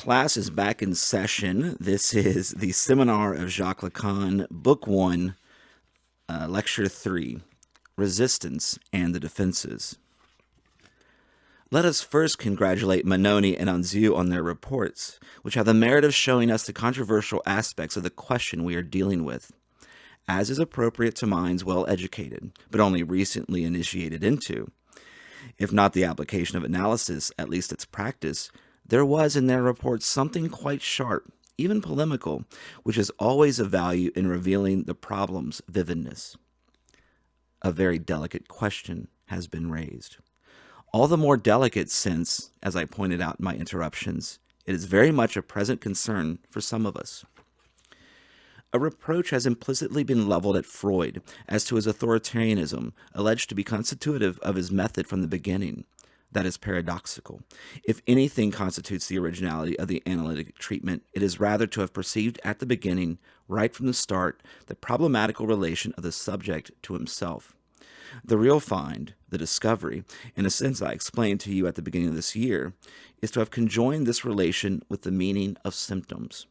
Class is back in session. This is the seminar of Jacques Lacan, Book 1, Lecture 3, Resistance and the Defenses. Let us first congratulate Mannoni and Anzieu on their reports, which have the merit of showing us the controversial aspects of the question we are dealing with. As is appropriate to minds well educated, but only recently initiated into, if not the application of analysis, at least its practice, there was in their reports something quite sharp, even polemical, which is always of value in revealing the problem's vividness. A very delicate question has been raised. All the more delicate since, as I pointed out in my interruptions, it is very much a present concern for some of us. A reproach has implicitly been leveled at Freud as to his authoritarianism, alleged to be constitutive of his method from the beginning. That is paradoxical. If anything constitutes the originality of the analytic treatment, it is rather to have perceived at the beginning, right from the start, the problematical relation of the subject to himself. The real find, the discovery, in a sense I explained to you at the beginning of this year, is to have conjoined this relation with the meaning of symptoms.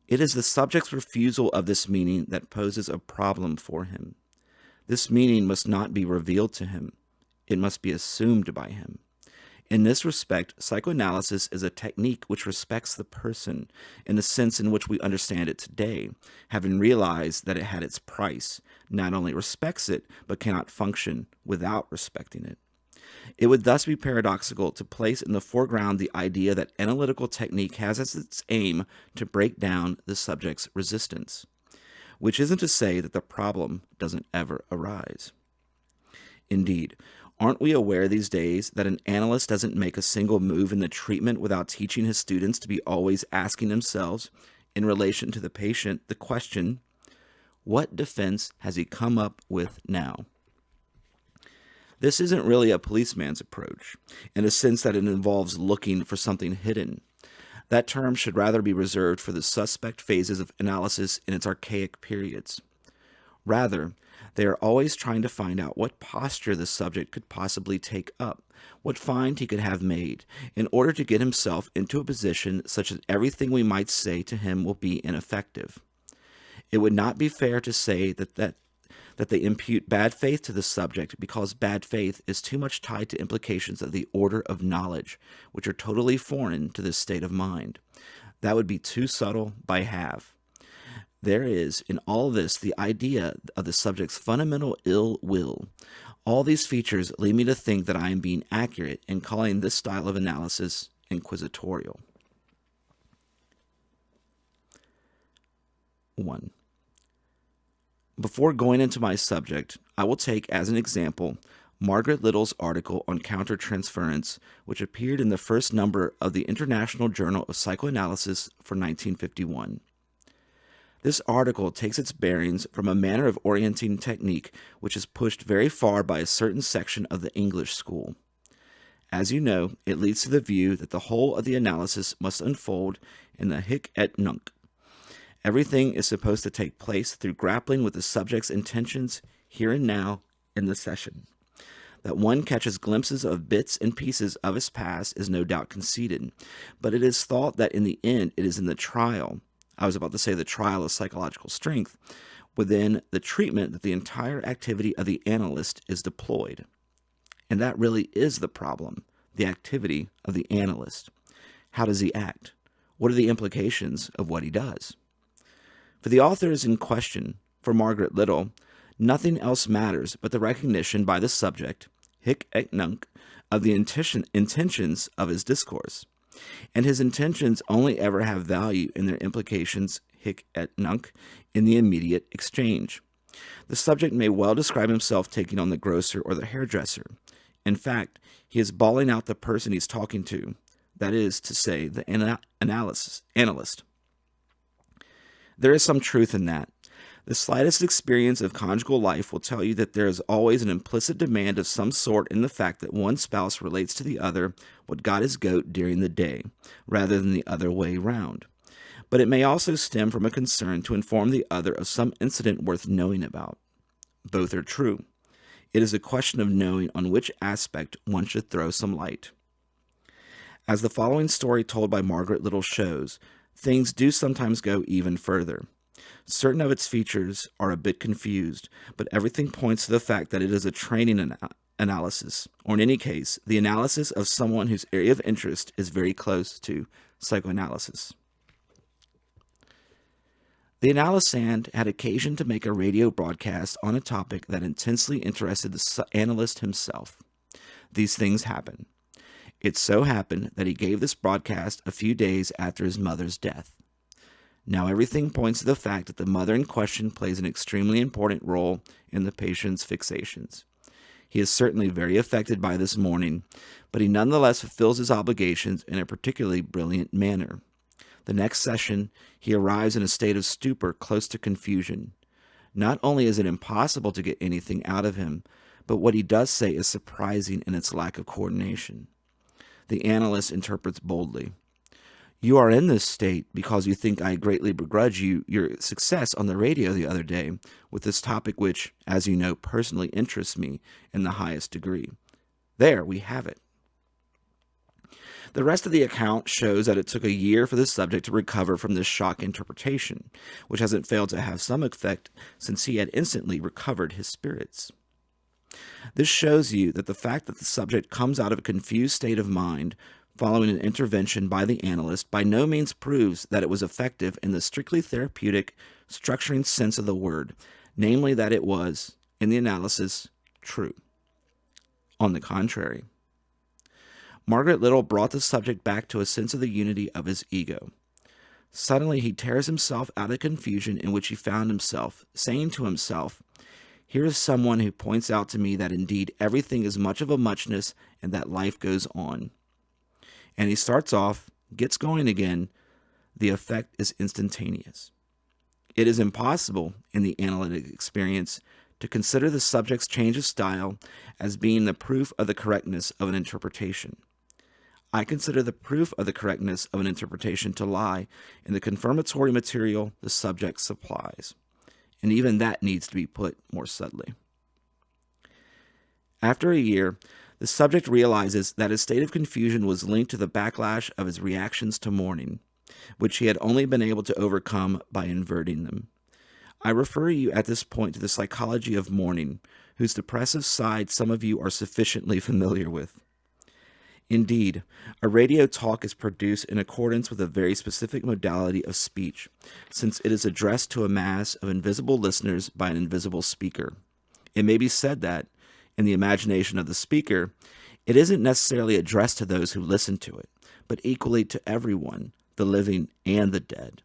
It is the subject's refusal of this meaning that poses a problem for him. This meaning must not be revealed to him. It must be assumed by him. In this respect, psychoanalysis is a technique which respects the person in the sense in which we understand it today, having realized that it had its price, not only respects it, but cannot function without respecting it. It would thus be paradoxical to place in the foreground the idea that analytical technique has as its aim to break down the subject's resistance, which isn't to say that the problem doesn't ever arise. Indeed, aren't we aware these days that an analyst doesn't make a single move in the treatment without teaching his students to be always asking themselves, in relation to the patient, the question, what defense has he come up with now? This isn't really a policeman's approach, in a sense that it involves looking for something hidden. That term should rather be reserved for the suspect phases of analysis in its archaic periods. Rather, they are always trying to find out what posture the subject could possibly take up, what find he could have made, in order to get himself into a position such that everything we might say to him will be ineffective. It would not be fair to say that they impute bad faith to the subject because bad faith is too much tied to implications of the order of knowledge, which are totally foreign to this state of mind. That would be too subtle by half. There is, in all this, the idea of the subject's fundamental ill will. All these features lead me to think that I am being accurate in calling this style of analysis inquisitorial. 1. Before going into my subject, I will take as an example Margaret Little's article on countertransference, which appeared in the first number of the International Journal of Psychoanalysis for 1951. This article takes its bearings from a manner of orienting technique which is pushed very far by a certain section of the English school. As you know, it leads to the view that the whole of the analysis must unfold in the hic et nunc. Everything is supposed to take place through grappling with the subject's intentions here and now in the session. That one catches glimpses of bits and pieces of his past is no doubt conceded, but it is thought that in the end it is in the trial, I was about to say the trial of psychological strength, within the treatment that the entire activity of the analyst is deployed. And that really is the problem, the activity of the analyst. How does he act? What are the implications of what he does? For the authors in question, for Margaret Little, nothing else matters but the recognition by the subject, hic et nunc, of the intentions of his discourse. And his intentions only ever have value in their implications, hic et nunc, in the immediate exchange. The subject may well describe himself taking on the grocer or the hairdresser. In fact, he is bawling out the person he's talking to, that is to say, the analyst. There is some truth in that. The slightest experience of conjugal life will tell you that there is always an implicit demand of some sort in the fact that one spouse relates to the other what got his goat during the day, rather than the other way round. But it may also stem from a concern to inform the other of some incident worth knowing about. Both are true. It is a question of knowing on which aspect one should throw some light. As the following story told by Margaret Little shows, things do sometimes go even further. Certain of its features are a bit confused, but everything points to the fact that it is a training analysis, or in any case, the analysis of someone whose area of interest is very close to psychoanalysis. The analysand had occasion to make a radio broadcast on a topic that intensely interested the analyst himself. These things happen. It so happened that he gave this broadcast a few days after his mother's death. Now everything points to the fact that the mother in question plays an extremely important role in the patient's fixations. He is certainly very affected by this mourning, but he nonetheless fulfills his obligations in a particularly brilliant manner. The next session, he arrives in a state of stupor close to confusion. Not only is it impossible to get anything out of him, but what he does say is surprising in its lack of coordination. The analyst interprets boldly. You are in this state because you think I greatly begrudge you your success on the radio the other day with this topic which, as you know, personally interests me in the highest degree. There, we have it. The rest of the account shows that it took a year for the subject to recover from this shock interpretation, which hasn't failed to have some effect since he had instantly recovered his spirits. This shows you that the fact that the subject comes out of a confused state of mind following an intervention by the analyst by no means proves that it was effective in the strictly therapeutic, structuring sense of the word, namely that it was, in the analysis, true. On the contrary, Margaret Little brought the subject back to a sense of the unity of his ego. Suddenly he tears himself out of confusion in which he found himself, saying to himself, here is someone who points out to me that indeed everything is much of a muchness and that life goes on. And he starts off, gets going again. The effect is instantaneous. It is impossible, in the analytic experience, to consider the subject's change of style as being the proof of the correctness of an interpretation. I consider the proof of the correctness of an interpretation to lie in the confirmatory material the subject supplies. And even that needs to be put more subtly. After a year, the subject realizes that his state of confusion was linked to the backlash of his reactions to mourning, which he had only been able to overcome by inverting them. I refer you at this point to the psychology of mourning, whose depressive side some of you are sufficiently familiar with. Indeed, a radio talk is produced in accordance with a very specific modality of speech, since it is addressed to a mass of invisible listeners by an invisible speaker. It may be said that, in the imagination of the speaker, it isn't necessarily addressed to those who listen to it, but equally to everyone, the living and the dead.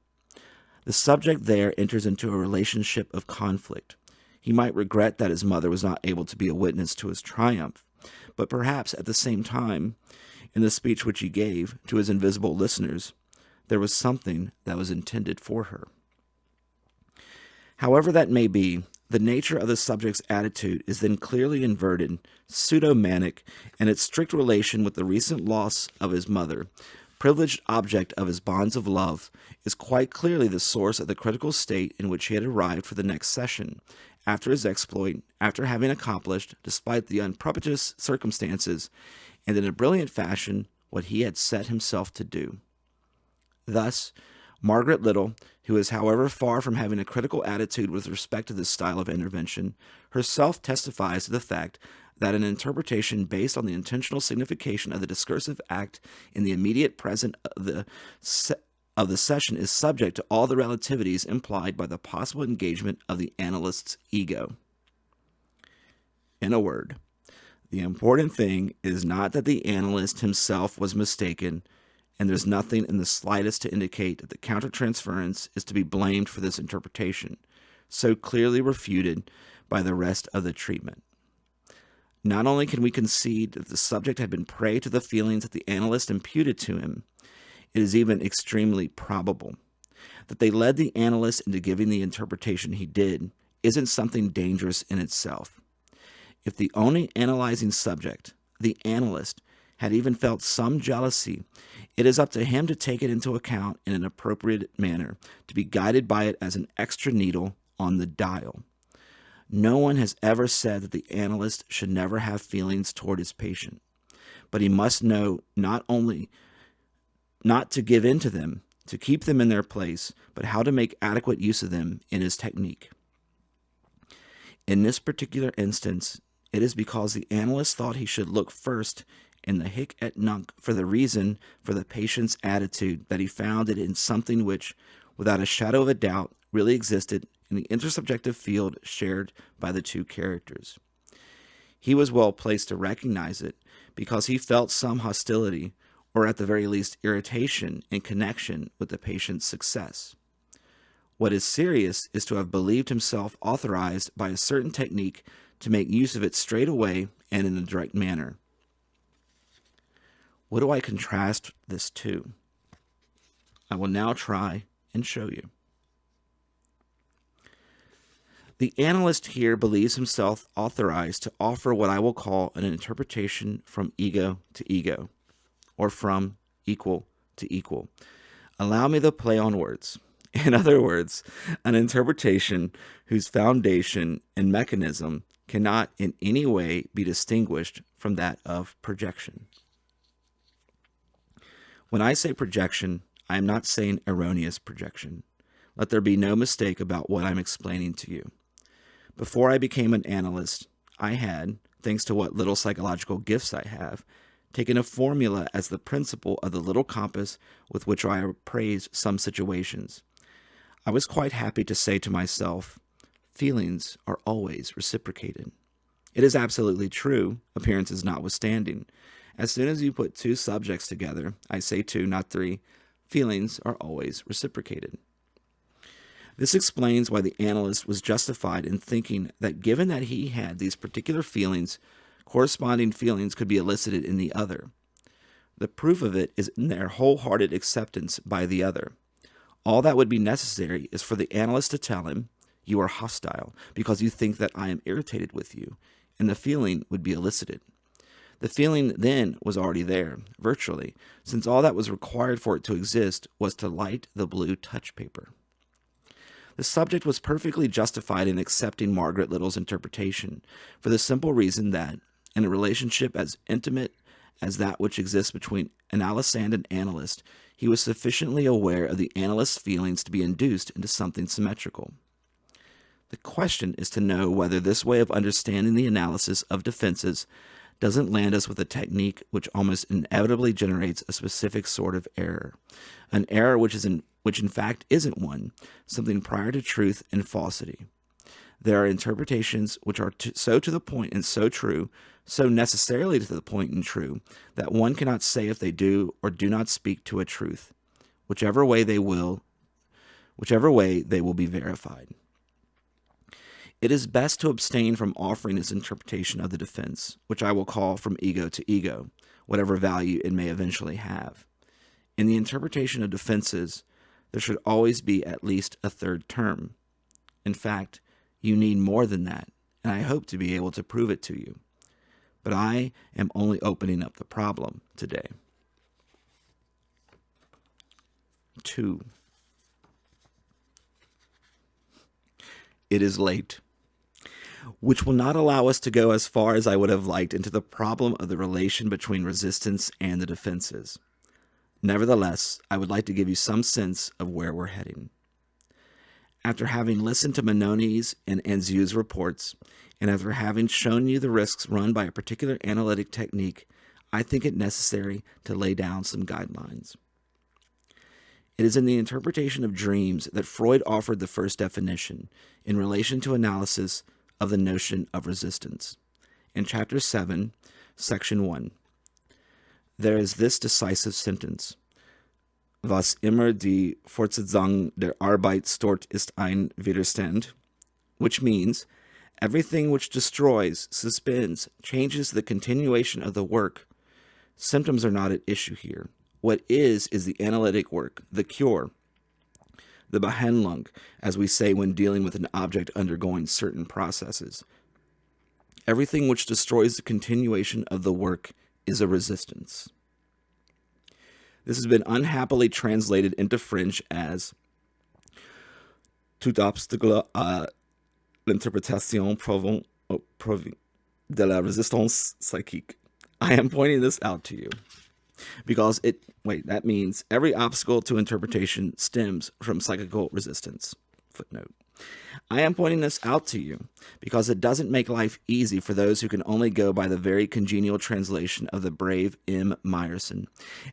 The subject there enters into a relationship of conflict. He might regret that his mother was not able to be a witness to his triumph, but perhaps at the same time, in the speech which he gave to his invisible listeners, there was something that was intended for her. However that may be, the nature of the subject's attitude is then clearly inverted, pseudo-manic, and its strict relation with the recent loss of his mother, privileged object of his bonds of love, is quite clearly the source of the critical state in which he had arrived for the next session, after his exploit, after having accomplished, despite the unpropitious circumstances, and in a brilliant fashion, what he had set himself to do. Thus, Margaret Little, who is however far from having a critical attitude with respect to this style of intervention, herself testifies to the fact that an interpretation based on the intentional signification of the discursive act in the immediate present of the session is subject to all the relativities implied by the possible engagement of the analyst's ego. In a word, the important thing is not that the analyst himself was mistaken, and there's nothing in the slightest to indicate that the countertransference is to be blamed for this interpretation, so clearly refuted by the rest of the treatment. Not only can we concede that the subject had been prey to the feelings that the analyst imputed to him, it is even extremely probable that they led the analyst into giving the interpretation he did isn't something dangerous in itself. If the only analyzing subject, the analyst, had even felt some jealousy, it is up to him to take it into account in an appropriate manner, to be guided by it as an extra needle on the dial. No one has ever said that the analyst should never have feelings toward his patient, but he must know not only not to give in to them, to keep them in their place, but how to make adequate use of them in his technique. In this particular instance, it is because the analyst thought he should look first in the hic et nunc for the reason for the patient's attitude that he found it in something which, without a shadow of a doubt, really existed in the intersubjective field shared by the two characters. He was well placed to recognize it because he felt some hostility, or at the very least irritation, in connection with the patient's success. What is serious is to have believed himself authorized by a certain technique to make use of it straight away and in a direct manner. What do I contrast this to? I will now try and show you. The analyst here believes himself authorized to offer what I will call an interpretation from ego to ego, or from equal to equal. Allow me the play on words. In other words, an interpretation whose foundation and mechanism cannot in any way be distinguished from that of projection. When I say projection, I am not saying erroneous projection. Let there be no mistake about what I'm explaining to you. Before I became an analyst, I had, thanks to what little psychological gifts I have, taken a formula as the principle of the little compass with which I appraise some situations. I was quite happy to say to myself, feelings are always reciprocated. It is absolutely true, appearances notwithstanding. As soon as you put two subjects together, I say two, not three, feelings are always reciprocated. This explains why the analyst was justified in thinking that given that he had these particular feelings, corresponding feelings could be elicited in the other. The proof of it is in their wholehearted acceptance by the other. All that would be necessary is for the analyst to tell him, you are hostile because you think that I am irritated with you, and the feeling would be elicited. The feeling then was already there, virtually, since all that was required for it to exist was to light the blue touch paper. The subject was perfectly justified in accepting Margaret Little's interpretation, for the simple reason that, in a relationship as intimate as that which exists between analysand and analyst, he was sufficiently aware of the analyst's feelings to be induced into something symmetrical. The question is to know whether this way of understanding the analysis of defenses doesn't land us with a technique which almost inevitably generates a specific sort of error, an error which in fact isn't one, something prior to truth and falsity. There are interpretations which are so to the point and so true, so necessarily to the point and true, that one cannot say if they do or do not speak to a truth. Whichever way they will be verified. It is best to abstain from offering this interpretation of the defense, which I will call from ego to ego, whatever value it may eventually have. In the interpretation of defenses, there should always be at least a third term. In fact, you need more than that, and I hope to be able to prove it to you. But I am only opening up the problem today. 2. It is late, which will not allow us to go as far as I would have liked into the problem of the relation between resistance and the defenses. Nevertheless, I would like to give you some sense of where we're heading. After having listened to Mannoni's and Anzieu's reports, and after having shown you the risks run by a particular analytic technique, I think it necessary to lay down some guidelines. It is in the interpretation of dreams that Freud offered the first definition in relation to analysis of the notion of resistance. In Chapter 7, Section 1, there is this decisive sentence: Was immer die Fortsetzung der Arbeit stört ist ein Widerstand, which means everything which destroys, suspends, changes the continuation of the work. Symptoms are not at issue here. What is the analytic work, the cure, the Behandlung, as we say when dealing with an object undergoing certain processes. Everything which destroys the continuation of the work is a resistance. This has been unhappily translated into French as tout obstacle à l'interprétation provient de la résistance psychique. I am pointing this out to you. That means every obstacle to interpretation stems from psychical resistance. Footnote. I am pointing this out to you because it doesn't make life easy for those who can only go by the very congenial translation of the brave M. Meyerson,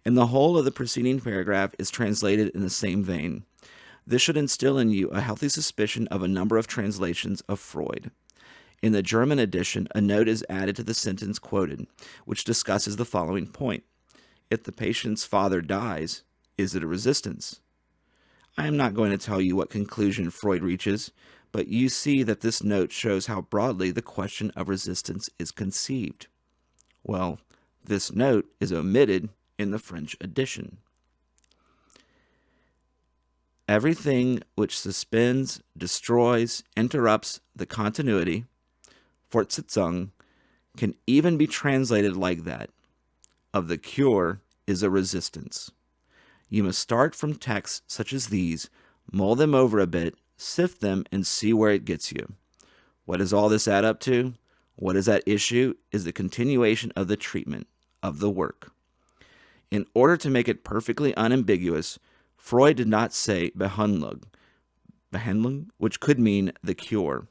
and the whole of the preceding paragraph is translated in the same vein. This should instill in you a healthy suspicion of a number of translations of Freud. In the German edition, a note is added to the sentence quoted, which discusses the following point. If the patient's father dies, is it a resistance? I am not going to tell you what conclusion Freud reaches, but you see that this note shows how broadly the question of resistance is conceived. Well, this note is omitted in the French edition. Everything which suspends, destroys, interrupts the continuity, Fortsetzung, can even be translated like that. Of the cure is a resistance. You must start from texts such as these, mull them over a bit, sift them, and see where it gets you. What does all this add up to? What is at issue is the continuation of the treatment, of the work. In order to make it perfectly unambiguous, Freud did not say Behandlung, which could mean the cure.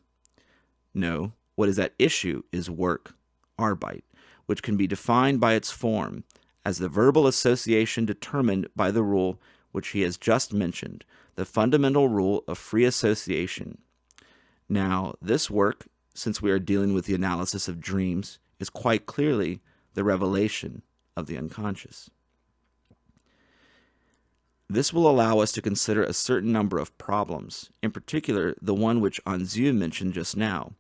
No, what is at issue is work, Arbeit, which can be defined by its form, as the verbal association determined by the rule which he has just mentioned, the fundamental rule of free association. Now, this work, since we are dealing with the analysis of dreams, is quite clearly the revelation of the unconscious. This will allow us to consider a certain number of problems, in particular the one which Anzieu mentioned just now,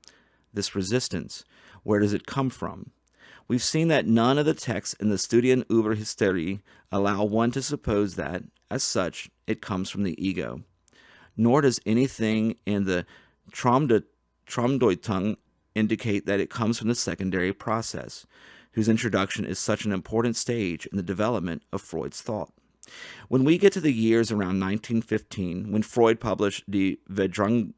this resistance. Where does it come from? We've seen that none of the texts in the Studien über Hysterie allow one to suppose that, as such, it comes from the ego. Nor does anything in the Traumdeutung indicate that it comes from the secondary process, whose introduction is such an important stage in the development of Freud's thought. When we get to the years around 1915, when Freud published Die Verdrängung,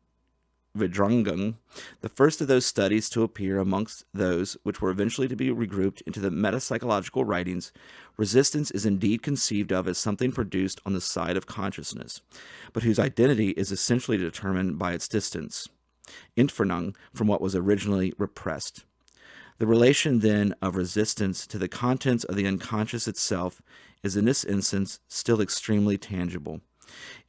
the first of those studies to appear amongst those which were eventually to be regrouped into the metapsychological writings, resistance is indeed conceived of as something produced on the side of consciousness, but whose identity is essentially determined by its distance, Entfernung, from what was originally repressed. The relation, then, of resistance to the contents of the unconscious itself is in this instance still extremely tangible.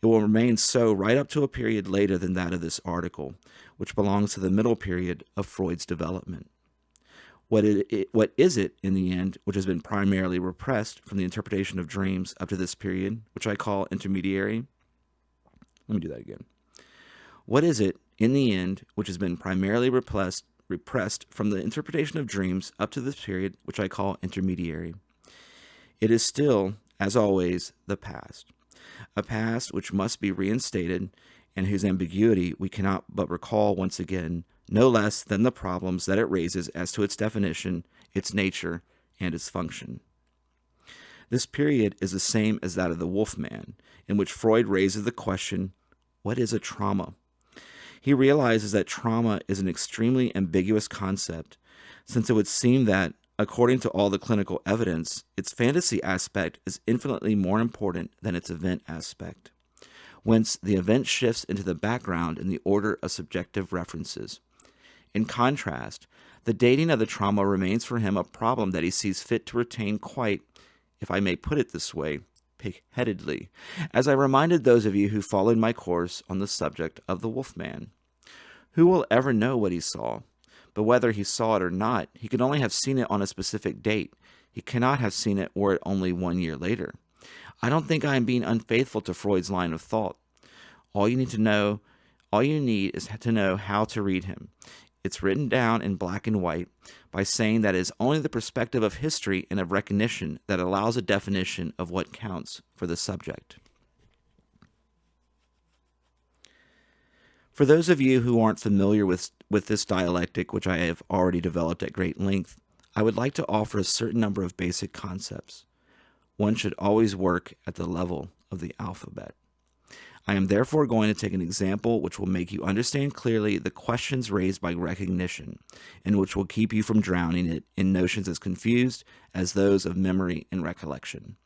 It will remain so right up to a period later than that of this article, which belongs to the middle period of Freud's development. What is it, in the end, which has been primarily repressed from the interpretation of dreams up to this period, which I call intermediary? Let me do that again. What is it, in the end, which has been primarily repressed from the interpretation of dreams up to this period, which I call intermediary? It is still, as always, the past. A past which must be reinstated, and whose ambiguity we cannot but recall once again, no less than the problems that it raises as to its definition, its nature, and its function. This period is the same as that of the Wolfman, in which Freud raises the question, what is a trauma? He realizes that trauma is an extremely ambiguous concept, since it would seem that, according to all the clinical evidence, its fantasy aspect is infinitely more important than its event aspect, whence the event shifts into the background in the order of subjective references. In contrast, the dating of the trauma remains for him a problem that he sees fit to retain quite, if I may put it this way, pig-headedly, as I reminded those of you who followed my course on the subject of the Wolfman. Who will ever know what he saw? But whether he saw it or not, he could only have seen it on a specific date. He cannot have seen it were it only 1 year later. I don't think I am being unfaithful to Freud's line of thought. All you need is to know how to read him. It's written down in black and white by saying that it is only the perspective of history and of recognition that allows a definition of what counts for the subject. For those of you who aren't familiar with this dialectic, which I have already developed at great length, I would like to offer a certain number of basic concepts. One should always work at the level of the alphabet. I am therefore going to take an example which will make you understand clearly the questions raised by recognition, and which will keep you from drowning it in notions as confused as those of memory and recollection.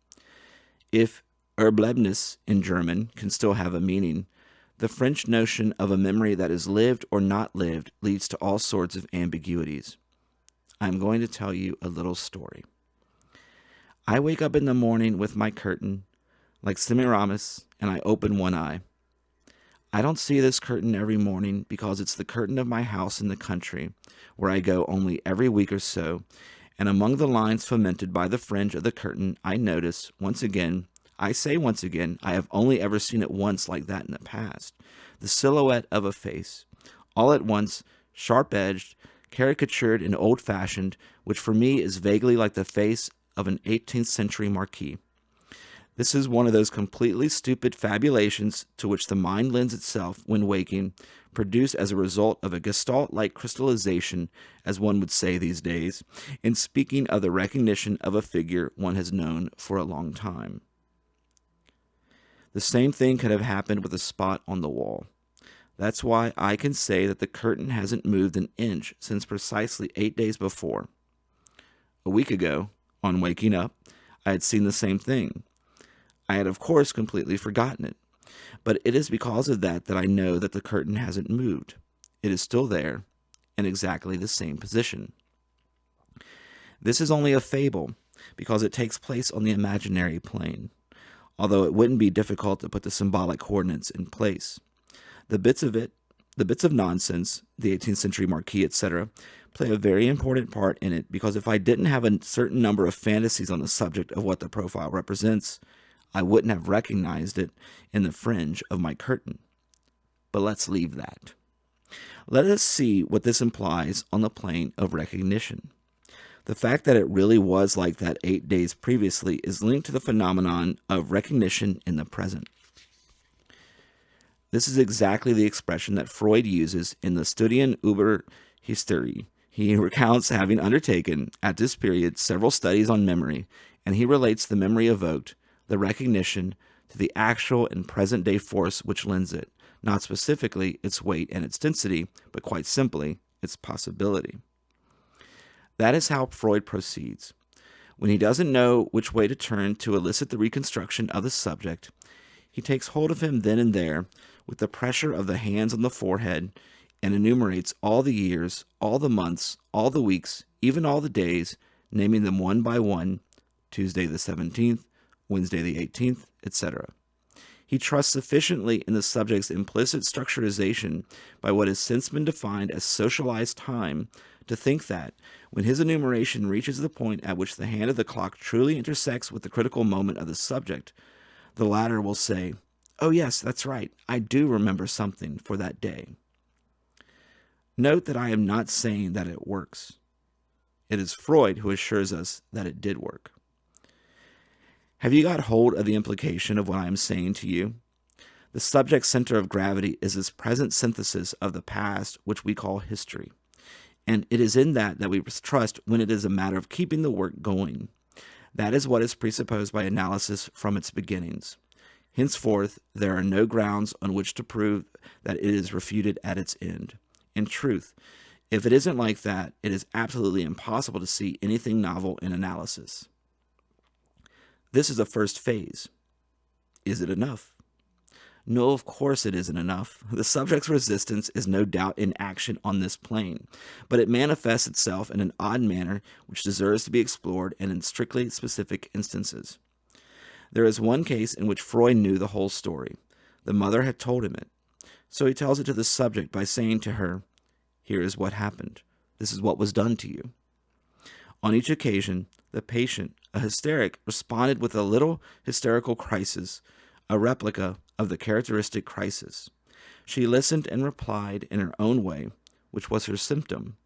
If Erlebnis in German can still have a meaning, the French notion of a memory that is lived or not lived leads to all sorts of ambiguities. I am going to tell you a little story. I wake up in the morning with my curtain, like Semiramis, and I open one eye. I don't see this curtain every morning because it's the curtain of my house in the country, where I go only every week or so, and among the lines fomented by the fringe of the curtain, I notice, once again, I have only ever seen it once like that in the past, the silhouette of a face, all at once, sharp-edged, caricatured and old-fashioned, which for me is vaguely like the face of an 18th century marquis. This is one of those completely stupid fabulations to which the mind lends itself when waking, produced as a result of a gestalt-like crystallization, as one would say these days, in speaking of the recognition of a figure one has known for a long time. The same thing could have happened with a spot on the wall. That's why I can say that the curtain hasn't moved an inch since precisely 8 days before. A week ago, on waking up, I had seen the same thing. I had, of course, completely forgotten it, but it is because of that I know that the curtain hasn't moved. It is still there, in exactly the same position. This is only a fable, because it takes place on the imaginary plane, although it wouldn't be difficult to put the symbolic coordinates in place. The bits of nonsense, the 18th century marquis, etc., play a very important part in it, because if I didn't have a certain number of fantasies on the subject of what the profile represents, I wouldn't have recognized it in the fringe of my curtain. But let's leave that. Let us see what this implies on the plane of recognition. The fact that it really was like that 8 days previously is linked to the phenomenon of recognition in the present. This is exactly the expression that Freud uses in the Studien über Hysterie. He recounts having undertaken, at this period, several studies on memory, and he relates the memory evoked, the recognition, to the actual and present-day force which lends it, not specifically its weight and its density, but quite simply, its possibility. That is how Freud proceeds. When he doesn't know which way to turn to elicit the reconstruction of the subject, he takes hold of him then and there, with the pressure of the hands on the forehead, and enumerates all the years, all the months, all the weeks, even all the days, naming them one by one, Tuesday the 17th, Wednesday the 18th, etc. He trusts sufficiently in the subject's implicit structurization by what has since been defined as socialized time to think that, when his enumeration reaches the point at which the hand of the clock truly intersects with the critical moment of the subject, the latter will say, "Oh yes, that's right, I do remember something for that day." Note that I am not saying that it works. It is Freud who assures us that it did work. Have you got hold of the implication of what I am saying to you? The subject's center of gravity is this present synthesis of the past, which we call history. And it is in that we trust when it is a matter of keeping the work going. That is what is presupposed by analysis from its beginnings. Henceforth, there are no grounds on which to prove that it is refuted at its end. In truth, if it isn't like that, it is absolutely impossible to see anything novel in analysis. This is a first phase. Is it enough? No, of course it isn't enough. The subject's resistance is no doubt in action on this plane, but it manifests itself in an odd manner which deserves to be explored and in strictly specific instances. There is one case in which Freud knew the whole story. The mother had told him it. So he tells it to the subject by saying to her, "Here is what happened. This is what was done to you." On each occasion, the patient, a hysteric, responded with a little hysterical crisis, a replica of the characteristic crisis. She listened and replied in her own way, which was her symptom,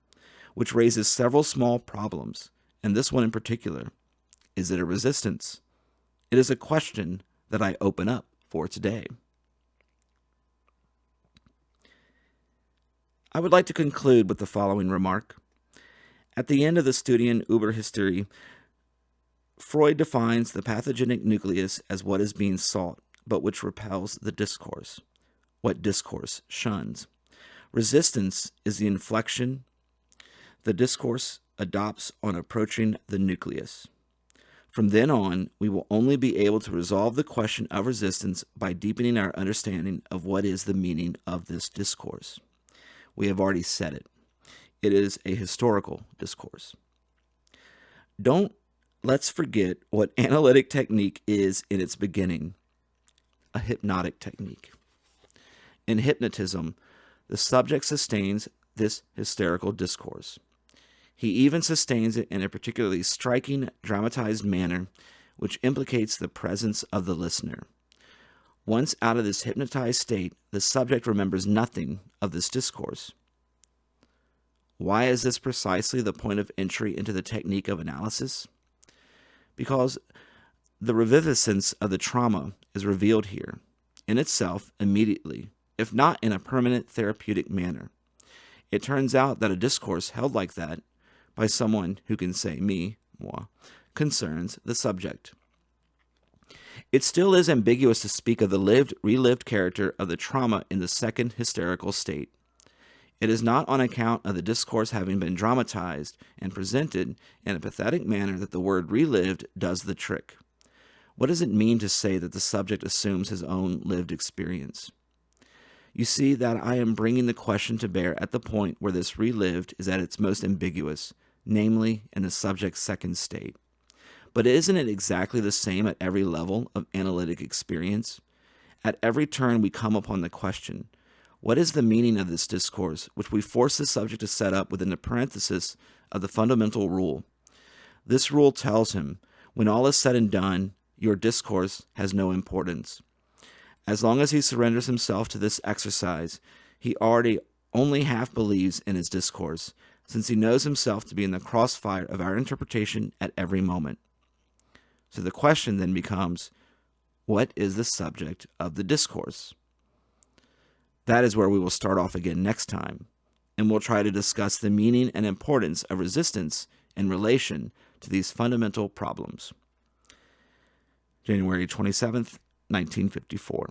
which raises several small problems, and this one in particular. Is it a resistance? It is a question that I open up for today. I would like to conclude with the following remark. At the end of the Studien über Hysterie, Freud defines the pathogenic nucleus as what is being sought, but which repels the discourse, what discourse shuns. Resistance is the inflection the discourse adopts on approaching the nucleus. From then on, we will only be able to resolve the question of resistance by deepening our understanding of what is the meaning of this discourse. We have already said it. It is a historical discourse. Let's forget what analytic technique is in its beginning, a hypnotic technique. In hypnotism, the subject sustains this hysterical discourse. He even sustains it in a particularly striking, dramatized manner, which implicates the presence of the listener. Once out of this hypnotized state, the subject remembers nothing of this discourse. Why is this precisely the point of entry into the technique of analysis? Because the reviviscence of the trauma is revealed here, in itself, immediately, if not in a permanent therapeutic manner. It turns out that a discourse held like that, by someone who can say moi, concerns the subject. It still is ambiguous to speak of the relived character of the trauma in the second hysterical state. It is not on account of the discourse having been dramatized and presented in a pathetic manner that the word relived does the trick. What does it mean to say that the subject assumes his own lived experience? You see that I am bringing the question to bear at the point where this relived is at its most ambiguous, namely in the subject's second state. But isn't it exactly the same at every level of analytic experience? At every turn we come upon the question, what is the meaning of this discourse, which we force the subject to set up within the parenthesis of the fundamental rule? This rule tells him, when all is said and done, your discourse has no importance. As long as he surrenders himself to this exercise, he already only half believes in his discourse, since he knows himself to be in the crossfire of our interpretation at every moment. So the question then becomes, what is the subject of the discourse? That is where we will start off again next time, and we'll try to discuss the meaning and importance of resistance in relation to these fundamental problems. January 27th, 1954.